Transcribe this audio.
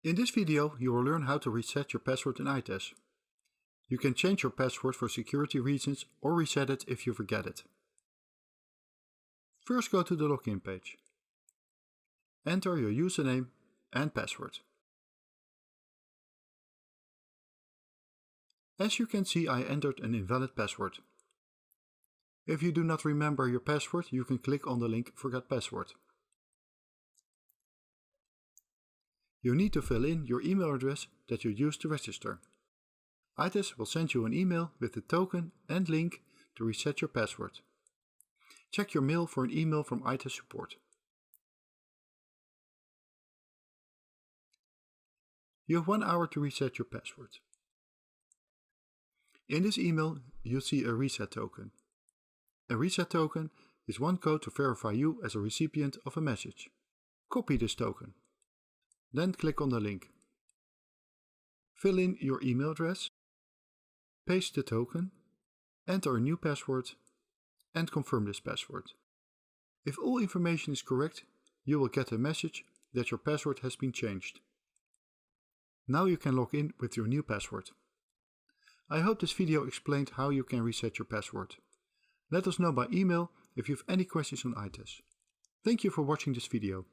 In this video, you will learn how to reset your password in iTas. You can change your password for security reasons or reset it if you forget it. First, go to the login page. Enter your username and password. As you can see, I entered an invalid password. If you do not remember your password, you can click on the link Forget Password. You need to fill in your email address that you used to register. iTas will send you an email with the token and link to reset your password. Check your mail for an email from iTas support. You have 1 hour to reset your password. In this email, you'll see a reset token. A reset token is one code to verify you as a recipient of a message. Copy this token. Then click on the link. Fill in your email address, paste the token, enter a new password, and confirm this password. If all information is correct, you will get a message that your password has been changed. Now you can log in with your new password. I hope this video explained how you can reset your password. Let us know by email if you have any questions on iTas. Thank you for watching this video.